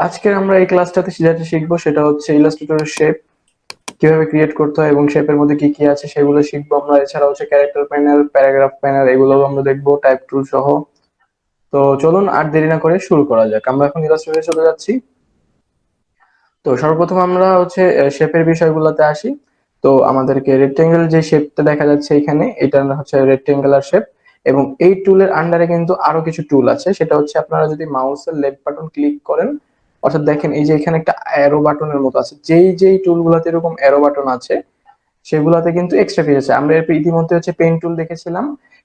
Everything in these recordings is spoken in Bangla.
আজকে আমরা এই ক্লাসটাতে যেটা শিখবো সেটা হচ্ছে ইলাস্ট্রেটরের শেপ কিভাবে ক্রিয়েট করতে হয় এবং শেপের মধ্যে কি কি আছে সেগুলো শিখবো আমরা। এছাড়া হচ্ছে ক্যারেক্টার প্যানেল, প্যারাগ্রাফ প্যানেল, এগুলো আমরা দেখবো টাইপ টুল সহ। তো চলুন আর দেরি না করে শুরু করা যাক। আমরা এখন ইলাস্ট্রেটরে চলে যাচ্ছি। তো সর্বপ্রথম আমরা হচ্ছে শেপের বিষয়গুলোতে আসি। তো আমাদেরকে রেক্টেঙ্গেল যে শেপটা দেখা যাচ্ছে এখানে, এটা হচ্ছে রেক্টেঙ্গুলার শেপ। এবং এই টুলের আন্ডারে কিন্তু আরো কিছু টুল আছে, সেটা হচ্ছে আপনারা যদি মাউসের লেফট বাটন ক্লিক করেন, অর্থাৎ দেখেন এই যে এখানে একটা অ্যারো বাটনের মতো আছে, যেই যেই টুলগুলোতে এরকম অ্যারো বাটন আছে সেগুলাতে কিন্তু এক্সট্রা ফিচার আছে। আমরা এর ইতিমধ্যে হচ্ছে পেন টুল দেখেছিলাম,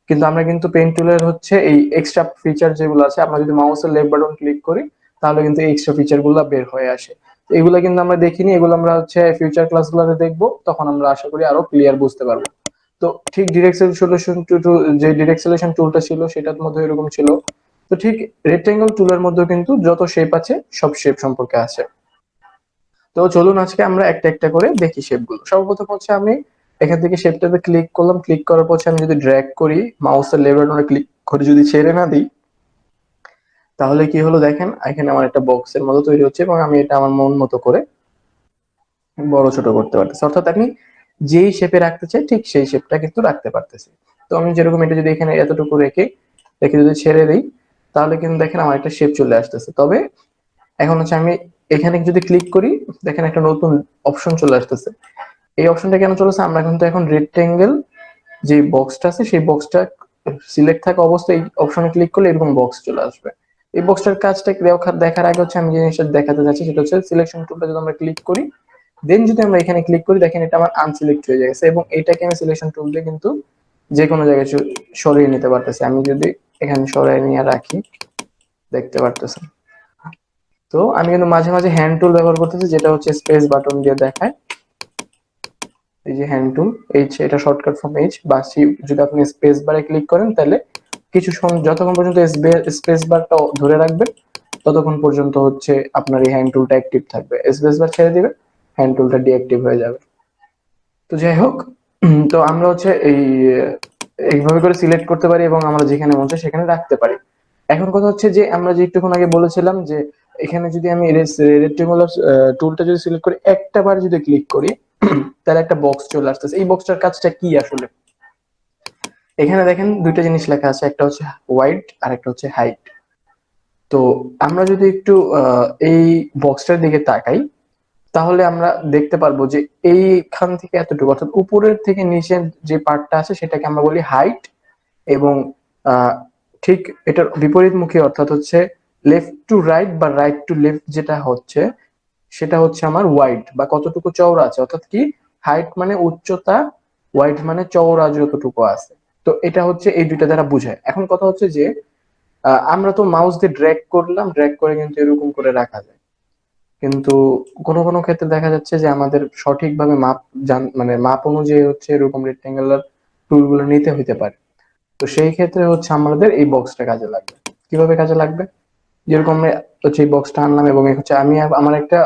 কিন্তু আমরা কিন্তু পেন টুলের হচ্ছে এই এক্সট্রা ফিচার যেগুলো আছে, আমরা যদি মাউসের লেফট বাটন ক্লিক করি তাহলে কিন্তু এই এক্সট্রা ফিচার গুলো বের হয়ে আসে। তো এগুলো কিন্তু আমরা দেখিনি, এগুলো আমরা হচ্ছে ফিউচার ক্লাসগুলোতে দেখবো, তখন আমরা আশা করি আরো ক্লিয়ার বুঝতে পারবো। তো ঠিক ডিরেক্ট সলিউশন যে ডিরেক্ট সলিউশন টুলটা ছিল সেটার মধ্যে এরকম ছিল। তো ঠিক রেক্টেঙ্গল টুলের মধ্যে কিন্তু যত শেপ আছে সব শেপ সম্পর্কে আছে। তো চলুন আজকে আমরা একটা একটা করে দেখি শেপগুলো। সর্বপ্রথম হচ্ছে আমি এখান থেকে শেপটাতে ক্লিক করলাম, ক্লিক করার পর আমি যদি ড্র্যাগ করি, মাউসের লেফট বাটনে ক্লিক করে যদি ছেড়ে না দিই, তাহলে কি হলো দেখেন এখানে আমার একটা বক্সের মতো তৈরি হচ্ছে এবং আমি এটা আমার মন মতো করে বড় ছোট করতে পারতেছি। অর্থাৎ আমি যেই শেপে রাখতে চাই ঠিক সেই শেপটা কিন্তু রাখতে পারতেছি। তো আমি যেরকম এটা যদি এখানে এতটুকু রেখে রেখে যদি ছেড়ে দিই, তাহলে কিন্তু দেখেন আমার একটা শেপ চলে আসতেছে। তবে এখন হচ্ছে আমি এখানে যদি ক্লিক করি, দেখেন একটা নতুন অপশন চলে আসতেছে। এই অপশনটা কেন চলেছে, আমরা কিন্তু এখন রেক্টেঙ্গেল যে বক্সটা আছে সেই বক্সটা সিলেক্ট থাকা অবস্থায় এই অপশনে ক্লিক করলে এরকম বক্স চলে আসবে। এই বক্সটার কাজটা দেখার আগে হচ্ছে আমি যে জিনিসটা দেখাতে যাচ্ছি সেটা হচ্ছে সিলেকশন টুলটা যদি আমরা ক্লিক করি, দেন যদি আমরা এখানে ক্লিক করি, দেখেন এটা আমার আনসিলেক্ট হয়ে গেছে এবং এটাকে আমি সিলেকশন টুল দিয়ে কিন্তু যে কোনো জায়গায় সরিয়ে নিতে পারতেছি। আমি যদি এখানে সরিয়ে নিয়ে রাখি, দেখতে পারতেছেন। তো আমি কিন্তু মাঝে মাঝে হ্যান্ড টুল ব্যবহার করতেছি, যেটা হচ্ছে স্পেস বাটন দিয়ে দেখায়। এই যে হ্যান্ড টুল, এইচ, এটা শর্টকাট ফর্ম এইচ বা সি। যদি আপনি স্পেস বারে ক্লিক করেন তাহলে কিছু সময় যতক্ষণ পর্যন্ত স্পেস বারটা ধরে রাখবেন ততক্ষণ পর্যন্ত হচ্ছে আপনার এই হ্যান্ড টুলটা অ্যাক্টিভ থাকবে। স্পেস বার ছেড়ে দিবে, হ্যান্ড টুলটা ডিঅ্যাক্টিভ হয়ে যাবে। তো যাই হোক, তো আমরা হচ্ছে এইভাবে করে সিলেক্ট করতে পারি এবং আমরা যেখানে মন চায় সেখানে রাখতে পারি। এখন কথা হচ্ছে যে আমরা যে একটুক্ষণ আগে বলেছিলাম যে এখানে যদি আমি রেক্টেঙ্গুলার টুলটা যদি সিলেক্ট করি, একটা বার যদি ক্লিক করি তাহলে একটা বক্স চলে আসতেছে। এই বক্সটার কাজটা কি আসলে, এখানে দেখেন দুইটা জিনিস লেখা আছে, একটা হচ্ছে ওয়াইড আর একটা হচ্ছে হাইট। তো আমরা যদি একটু এই বক্সটার দিকে তাকাই, তাহলে আমরা দেখতে পারবো যে এইখান থেকে এতটুকু, অর্থাৎ উপরের থেকে নিচের যে পার্টটা আছে সেটাকে আমরা বলি হাইট। এবং আহ, ঠিক এটার বিপরীতমুখী, অর্থাৎ হচ্ছে লেফট টু রাইট বা রাইট টু লেফট যেটা হচ্ছে সেটা হচ্ছে আমার ওয়াইড বা কতটুকু চওড়া আছে। অর্থাৎ কি, হাইট মানে উচ্চতা, ওয়াইড মানে চওড়া যতটুকু আছে। তো এটা হচ্ছে এই দুইটা দ্বারা বোঝায়। এখন কথা হচ্ছে যে আমরা তো মাউস দিয়ে ড্র্যাগ করলাম, ড্র্যাগ করে কিন্তু এরকম করে রাখা যায়, কিন্তু কোনো কোনো ক্ষেত্রে দেখা যাচ্ছে যে আমাদের সঠিকভাবে মাপ মানে মাপ অনুযায়ী হচ্ছে এরকম রেক্টেঙ্গুলার টুল গুলো নিতে হইতে পারে। তো সেই ক্ষেত্রে হচ্ছে আমাদের এই বক্সটা কাজে লাগবে। কিভাবে কাজে লাগবে, যেরকম আমরা হচ্ছে এই বক্সটা আনলাম এবং হচ্ছে আমি আমার একটা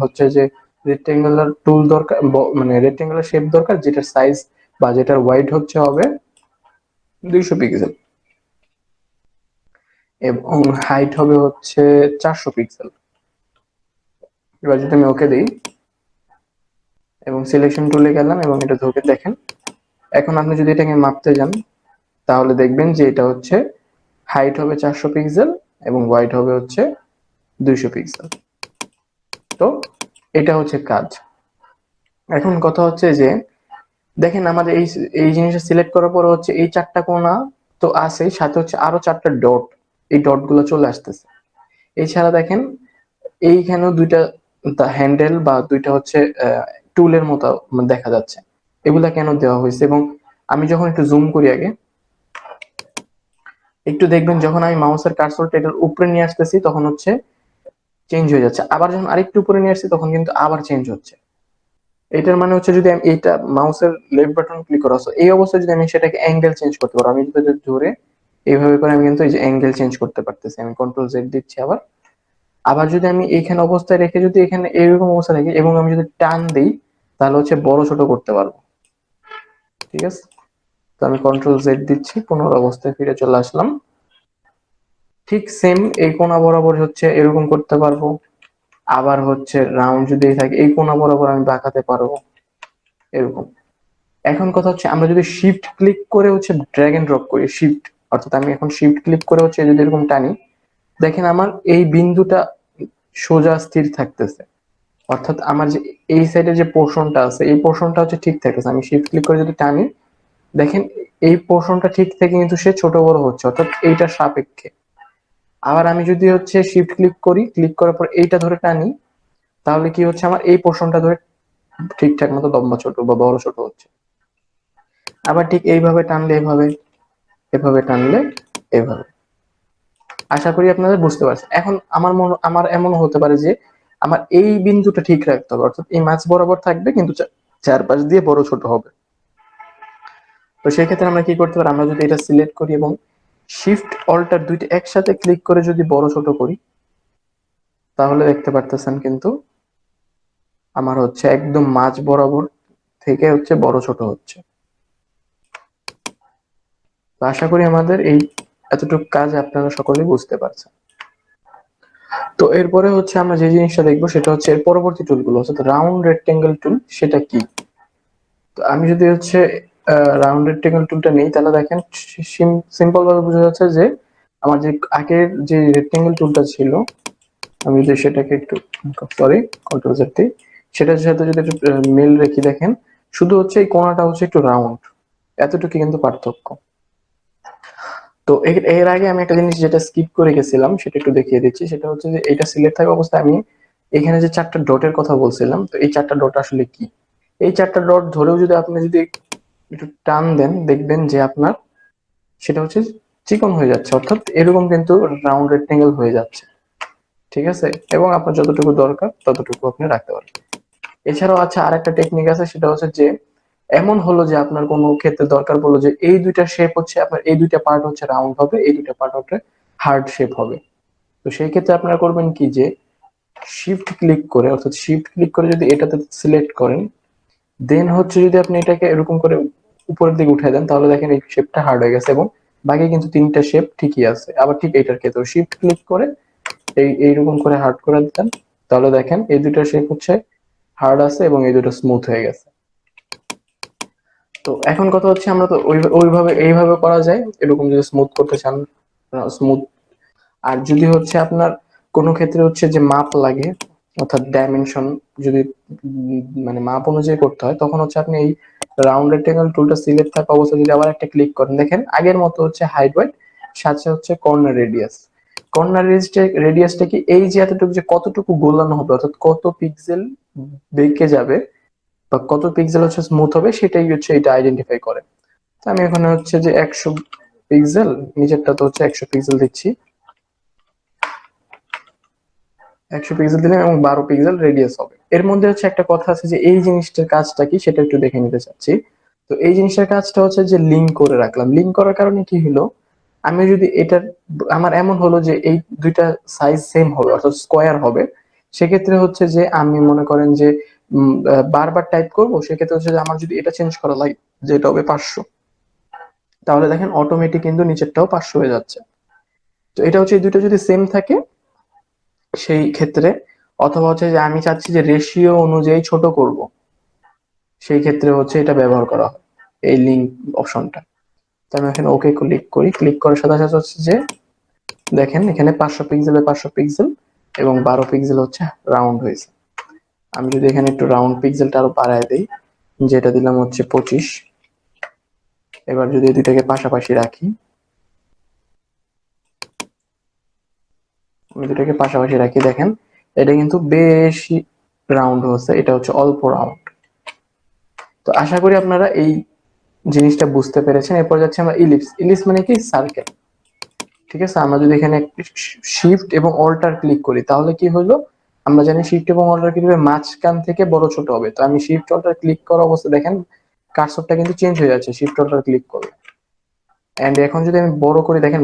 হচ্ছে যে রেক্টেঙ্গুলার টুল দরকার, মানে রেক্টেঙ্গুলার শেপ দরকার, যেটার সাইজ বা যেটার ওয়াইড হচ্ছে হবে 200 পিক্সেল এবং হাইট হবে হচ্ছে 400 পিক্সেল। এবার যদি আমি ওকে দিই এবং সিলেকশন টুলে গেলাম এবং এটা ধরে দেখেন, এখন আপনি যদি এটাকে মাপতে যান তাহলে দেখবেন যে এটা হচ্ছে হাইট হবে 400 পিক্সেল এবং ওয়াইড হবে হচ্ছে 200 পিক্সেল। তো এটা হচ্ছে কাজ। এখন কথা হচ্ছে যে দেখেন আমাদের এই এই জিনিসটা সিলেক্ট করার পর হচ্ছে এই চারটা কোণা তো আছে, সাথে হচ্ছে আরো চারটা ডট, এই ডট গুলো চলে আসতেছে। এছাড়া দেখেন এইখানেও দুইটা হ্যান্ডেল বা দুইটা হচ্ছে টুলের মতো দেখা যাচ্ছে। এগুলা কেন দেওয়া হয়েছে, এবং আমি যখন একটু জুম করি আগে, একটু দেখবেন যখন আমি মাউসের কার্সরটা এটার উপরে নিয়ে আসতেছি তখন হচ্ছে চেঞ্জ হয়ে যাচ্ছে, আবার যখন আরেকটু উপরে নিয়ে আসছি তখন কিন্তু আবার চেঞ্জ হচ্ছে। এটার মানে হচ্ছে যদি আমি এইটা মাউসের লেফট বাটন ক্লিক করা আছে এই অবস্থায় যদি আমি সেটাকে অ্যাঙ্গেল চেঞ্জ করতে পারবো, আমি যদি ধরে এইভাবে করে আমি কিন্তু এই যে অ্যাঙ্গেল চেঞ্জ করতে পারতেছি। আমি কন্ট্রোল জেড দিচ্ছি আবার। আবার যদি আমি এইখানে অবস্থায় রেখে যদি এখানে এরকম অবস্থা রেখে এবং আমি যদি টান দিই তাহলে হচ্ছে বড় ছোট করতে পারবো। ঠিক আছে, তো আমি কন্ট্রোল জেড দিচ্ছি, পুনর অবস্থায় ফিরে চলে আসলাম। ঠিক সেম এই কোণা বরাবর হচ্ছে এরকম করতে পারবো, আবার হচ্ছে রাউন্ড যদি থাকে এই কোনা বরাবর আমি বাঁকাতে পারবো এরকম। এখন কথা হচ্ছে আমরা যদি শিফট ক্লিক করে হচ্ছে ড্র্যাগ এন্ড ড্রপ করি, শিফট অর্থাৎ আমি এখন শিফট ক্লিক করে হচ্ছে যদি এরকম টানি, দেখেন আমার এই বিন্দুটা সোজা স্থির থাকতেছে, অর্থাৎ আমার যে এই সাইডের যে পোর্শনটা আছে এই পোর্শনটা হচ্ছে ঠিক থাকতেছে। আমি শিফট ক্লিক করে যদি টানি, দেখেন এই পোর্শনটা ঠিক থেকে কিন্তু সে ছোট বড় হচ্ছে, অর্থাৎ এইটার সাপেক্ষে। আবার আমি যদি হচ্ছে শিফট ক্লিক করি, ক্লিক করার পর এইটা ধরে টানি, তাহলে কি হচ্ছে আমার এই পোর্শনটা ধরে ঠিকঠাক মতো লম্বা ছোট বা বড় ছোট হচ্ছে। আবার ঠিক এইভাবে টানলে এভাবে, এভাবে টানলে এভাবে। আশা করি আপনারা বুঝতে পারছেন। এখন আমার এমন হতে পারে যে আমার এই বিন্দুটা ঠিক রাখতে হবে, অর্থাৎ এই মাছ বরাবর থাকবে কিন্তু চারপাশ দিয়ে বড় ছোট হবে। তো সেই ক্ষেত্রে আমরা কি করতে পারি, আমরা যদি এটা সিলেক্ট করি এবং শিফট অল্টার দুইটা একসাথে ক্লিক করে যদি বড় ছোট করি, তাহলে দেখতে পারতেছেন কিন্তু আমার হচ্ছে একদম মাঝ বরাবর থেকে হচ্ছে বড় ছোট হচ্ছে। তো আশা করি আমাদের এই এতটুকু কাজ আপনারা সকলেই বুঝতে পারছেন। তো এরপরে হচ্ছে আমরা যে জিনিসটা দেখবো সেটা হচ্ছে এর পরবর্তী টুলগুলো, অর্থাৎ রাউন্ড রেক্টেঙ্গেল টুল, সেটা কি। তো আমি যদি হচ্ছে রাউন্ড রেক্টেঙ্গেল টুলটা নেই, তাহলে দেখেন সিম্পল ভাবে বোঝা যাচ্ছে যে আমার যে আগের যে রেক্টেঙ্গেল টুলটা ছিল, আমি যদি সেটাকে একটু সরি কন্ট্রোল জেড দিই, সেটার সাথে যদি একটু মিল রেখি, দেখেন শুধু হচ্ছে এই কোণাটা হচ্ছে একটু রাউন্ড, এতটুকু কিন্তু পার্থক্য। তো এর আগে আমি একটা জিনিস যেটা স্কিপ করে গেছিলাম সেটা একটু দেখিয়ে দিচ্ছি, সেটা হচ্ছে যে এটা সিলেক্ট থাকা অবস্থায় আমি এখানে যে চারটা ডটের কথা বলছিলাম, তো এই চারটা ডট আসলে কি। এই চারটা ডট ধরেও যদি আপনি যদি একটু টান দেন, দেখবেন যে আপনার সেটা হচ্ছে চিকন হয়ে যাচ্ছে, অর্থাৎ এরকম কিন্তু রাউন্ড রেক্টেঙ্গেল হয়ে যাচ্ছে। ঠিক আছে, এবং আপনার যতটুকু দরকার ততটুকু আপনি রাখতে পারেন। এছাড়াও আচ্ছা আর একটা টেকনিক আছে, সেটা হচ্ছে যে এমন হলো যে আপনার কোনো ক্ষেত্রে দরকার পড়লো যে এই দুইটা শেপ হচ্ছে আপনার, এই দুইটা পার্ট হচ্ছে রাউন্ড হবে, এই দুইটা পার্ট হচ্ছে হার্ড শেপ হবে। তো সেই ক্ষেত্রে আপনারা করবেন কি, যে শিফট ক্লিক করে, অর্থাৎ শিফট ক্লিক করে যদি এটাতে সিলেক্ট করেন, দেন হচ্ছে যদি আপনি এটাকে এরকম করে উপরের দিকে উঠাই দেন, তাহলে দেখেন এই শেপটা হার্ড হয়ে গেছে এবং বাকি কিন্তু তিনটা শেপ ঠিকই আছে। আবার ঠিক এইটার ক্ষেত্রে শিফট ক্লিক করে এইরকম করে হার্ড করে দেন, তাহলে দেখেন এই দুইটা শেপ হচ্ছে হার্ড আছে এবং এই দুটো স্মুথ হয়ে গেছে। তো এখন কথা হচ্ছে আমরা তো ওইভাবে এইভাবে করা যায়, এরকম যদি স্মুথ করতে চান স্মুথ। আর যদি হচ্ছে আপনার কোনো ক্ষেত্রে হচ্ছে যে মাপ লাগে, অর্থাৎ ডাইমেনশন যদি মানে মাপ অনুযায়ী করতে হয়, তখন হচ্ছে আপনি এই রাউন্ড রেক্টেঙ্গেল টুলটা সিলেক্ট থাকা অবস্থায় যদি আবার একটা ক্লিক করেন, দেখেন আগের মতো হচ্ছে হাইট ওয়েট, সাথে হচ্ছে কর্নার রেডিয়াস। কর্নার রেডিয়াসটা কি, এই যে এতটুকু যে কতটুকু গোলানো হবে, অর্থাৎ কত পিক্সেল বেঁকে যাবে বা কত পিক্সেল হচ্ছে স্মুথ হবে, সেটাই হচ্ছে এটা আইডেন্টিফাই করে। তো আমি এখানে হচ্ছে যে 100 পিক্সেল, নিচেরটা তো হচ্ছে 100 পিক্সেল দিচ্ছি, 100 পিক্সেল দিলাম এবং 12 পিক্সেল রেডিয়াস হবে। এর মধ্যে হচ্ছে একটা কথা আছে যে এই জিনিসটার কাজটা কি সেটা একটু দেখে নিতে চাচ্ছি। তো এই জিনিসটার কাজটা হচ্ছে যে লিঙ্ক করে রাখলাম। লিঙ্ক করার কারণে কি হলো, আমি যদি এটার আমার এমন হলো যে এই দুইটা সাইজ সেম হবে, অর্থাৎ স্কোয়ার হবে, সেক্ষেত্রে হচ্ছে যে আমি মনে করেন যে বারবার টাইপ করবো, সেক্ষেত্রে হচ্ছে যে আমার যদি এটা চেঞ্জ করা লাগে যে এটা হবে 500, তাহলে দেখেন অটোমেটিক কিন্তু নিচেরটাও 500 হয়ে যাচ্ছে। তো এটা হচ্ছে এই দুটো যদি সেম থাকে সেই ক্ষেত্রে, অথবা হচ্ছে যে আমি চাচ্ছি যে রেশিও অনুযায়ী ছোট করব, সেই ক্ষেত্রে হচ্ছে এটা ব্যবহার করা হয় এই লিঙ্ক অপশনটা। তো আমি এখানে ওকে ক্লিক করি, ক্লিক করার সাথে সাথে হচ্ছে যে দেখেন এখানে 500 পিক্সেল এবং 12 পিক্সেল হচ্ছে রাউন্ড হয়েছে। আমি যদি এখানে একটু রাউন্ড পিক্সেলটা আরো বাড়ায় দিই, যেটা দিলাম হচ্ছে 25, এবার যদি এই দুটাকে পাশাপাশি রাখি, আমি দুটাকে পাশাপাশি রাখি, দেখেন এটা কিন্তু বেশি রাউন্ড হচ্ছে, এটা হচ্ছে অল্প রাউন্ড। তো আশা করি আপনারা এই জিনিসটা বুঝতে পেরেছেন। এরপর যাচ্ছে আমরা ইলিপস। ইলিপস মানে কি, সার্কেল। ঠিক আছে, আমরা যদি এখানে শিফট এবং অল্টার ক্লিক করি, তাহলে কি হলো, আমরা জানি শিফট এবং অল্টার ক্লিক করে মাঝখান থেকে বড় ছোট হবে। তো আমি শিফট অল্টার ক্লিক করা অবস্থায় দেখেন কার্সরটা কিন্তু চেঞ্জ হয়ে যাচ্ছে শিফট অল্টার ক্লিক করলে। এন্ড এখন যদি আমি বড় করে দেখেন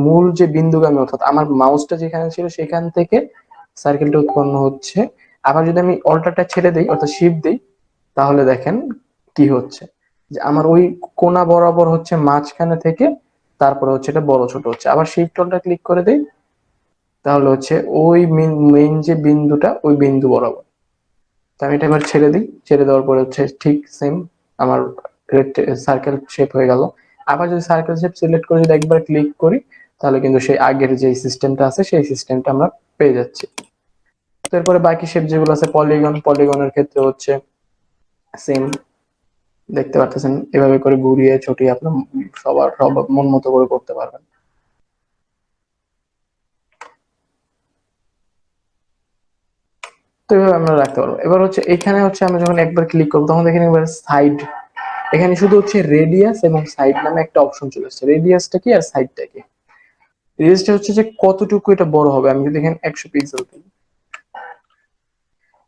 মূল যে বিন্দুগামী, অর্থাৎ আমার মাউসটা যেখানে ছিল সেখান থেকে সার্কেলটা উৎপন্ন হচ্ছে। আবার যদি আমি অল্টারটা ছেড়ে দিই, অর্থাৎ শিফট দিই, তাহলে দেখেন কি হচ্ছে, যে আমার ওই কোনা বরাবর হচ্ছে মাঝখানে থেকে তারপরে হচ্ছে এটা বড় ছোট হচ্ছে। আবার শিফট অল্টার ক্লিক করে দিই, তাহলে হচ্ছে ওই মেইন যে বিন্দুটা ওই বিন্দু বরাবর। তো আমি এটা এবার ছেড়ে দিই, ছেড়ে দেওয়ার পরে হচ্ছে ঠিক সেম আমার সার্কেল শেপ হয়ে গেল। আবার যদি সার্কেল শেপ সিলেক্ট করে যদি একবার ক্লিক করি, তাহলে কিন্তু সেই আগের যে সিস্টেমটা আছে সেই সিস্টেমটা আমরা পেয়ে যাচ্ছি। তো এরপরে বাকি শেপ যেগুলো আছে, পলিগনের ক্ষেত্রে হচ্ছে সেম, দেখতে পাচ্ছেন এভাবে করে ঘুরিয়ে ছটিয়ে আপনার সব মন মতো করে করতে পারবেন। তো এভাবে আমরা রাখতে পারবো। এবার হচ্ছে এখানে হচ্ছে আমরা যখন একবার ক্লিক করবো তখন দেখেন এবার সাইড, এখানে শুধু হচ্ছে রেডিয়াস এবং সাইড নামে একটা অপশন চলে আসছে। রেডিয়াসটা কি আর সাইডটা কি? রেডিয়াসটা হচ্ছে যে কতটুকু এটা বড় হবে। আমি যদি এখানে 100 পিক্সেল দিই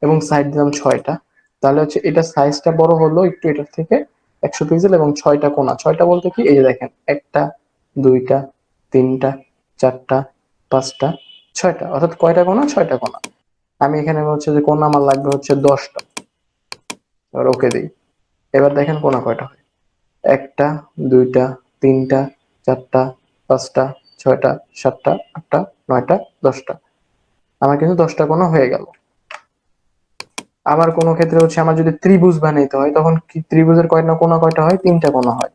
এবং সাইড দিলাম 6টা, তাহলে হচ্ছে এটা সাইজটা বড় হলো একটু এটার থেকে 100 পিক্সেল, এবং 6টা কোণা। 6টা বলতে কি, এই যে দেখেন, একটা, দুইটা, তিনটা, চারটা, পাঁচটা, 6টা, অর্থাৎ কয়টা কোণা? 6টা কোণা। আমি এখানে হচ্ছে যে কোণা আমার লাগবে হচ্ছে 10টা। এবার ওকে দিই। এবার দেখেন কোণা কয়টা হয়, একটা, দুইটা, তিনটা, চারটা, পাঁচটা, ছয়টা, সাতটা, আটটা, নয়টা, 10টা। আমার কিন্তু 10টা কোণা হয়ে গেল। আবার কোনো ক্ষেত্রে হচ্ছে আমার যদি ত্রিভুজ বানাইতে হয়, তখন কি ত্রিভুজের কয়টা কোণা কয়টা হয়? 3টা কোণা হয়।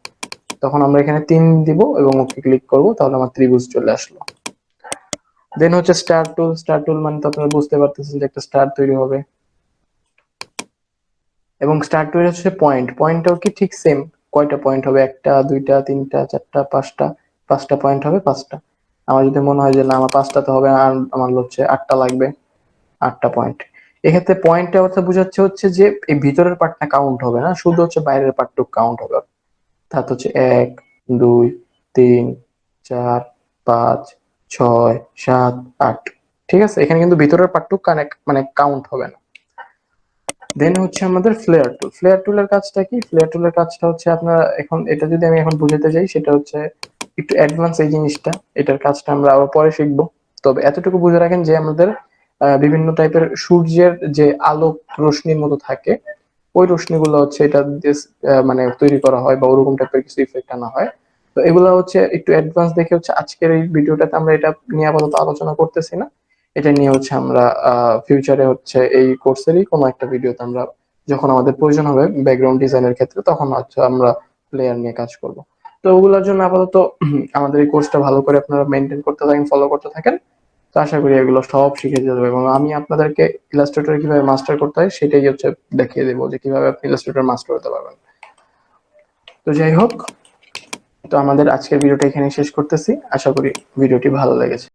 তখন আমরা এখানে 3 দিব এবং ওকে ক্লিক করব, তাহলে আমার ত্রিভুজ চলে আসলো। দেন হচ্ছে স্টার টুল। স্টার টুল মানে তো আপনারা বুঝতে পারতেছেন যে একটা স্টার তৈরি হবে। এবং স্টার টুল হচ্ছে পয়েন্টটাও কি ঠিক সেম। কয়টা পয়েন্ট হবে? একটা, দুইটা, তিনটা, চারটা, পাঁচটা। 5টা পয়েন্ট হবে 5টা। আমার যদি মনে হয় যে না আমার 5টাতে হবে, আর আমার হচ্ছে 8টা লাগবে, 8টা পয়েন্ট। এক্ষেত্রে পয়েন্টটা অর্থ বোঝাচ্ছে হচ্ছে যে এই ভিতরের পার্টটা কাউন্ট হবে না, শুধু হচ্ছে বাইরের পার্টটুকু কাউন্ট হবে। অর্থাৎ হচ্ছে 1, 2, 3, 4, 5, 6, 7, 8। ঠিক আছে, এখানে কিন্তু ভিতরের পার্টটুকু কানেক্ট মানে কাউন্ট হবে না। দেন হচ্ছে আমাদের ফ্লেয়ার টুল। ফ্লেয়ার টুলের কাজটা কি? ফ্লেয়ার টুলের কাজটা হচ্ছে আপনারা এখন এটা যদি আমি এখন বুঝাতে যাই, সেটা হচ্ছে একটু অ্যাডভান্স এই জিনিসটা। এটার কাজটা আমরা আবার পরে শিখবো। তবে এতটুকু বুঝে রাখেন যে আমাদের বিভিন্ন টাইপের সূর্যের যে আলোক রশ্মির মতো থাকে, ওই রশ্মিগুলো হচ্ছে এটা দিয়ে মানে তৈরি করা হয়, বা ওরকম টাইপের কিছু ইফেক্ট আনা হয়। তো এগুলো হচ্ছে একটু অ্যাডভান্স দেখে হচ্ছে আজকের এই ভিডিওটাতে আমরা এটা নিয়ে আপাতত আলোচনা করতেছি না। এটা নিয়ে হচ্ছে আমরা ফিউচারে হচ্ছে এই কোর্সেরই কোনো একটা ভিডিওতে আমরা যখন আমাদের প্রয়োজন হবে ব্যাকগ্রাউন্ড ডিজাইনের ক্ষেত্রে, তখন হচ্ছে আমরা প্লেয়ার নিয়ে কাজ করব। তো ওগুলোর জন্য আপাতত আমাদের এই কোর্সটা ভালো করে আপনারা মেনটেন করতে থাকেন, ফলো করতে থাকেন। তো আশা করি এগুলো সব শিখে যাবে, এবং আমি আপনাদেরকে ইলাস্ট্রেটর কিভাবে মাস্টার করতে হয় সেটাই হচ্ছে দেখিয়ে দেবো, যে কিভাবে আপনি ইলাস্ট্রেটর মাস্টার হতে পারবেন। তো যাই হোক, তো আমাদের আজকের ভিডিওটা এখানে শেষ করতেছি। আশা করি ভিডিওটি ভালো লেগেছে।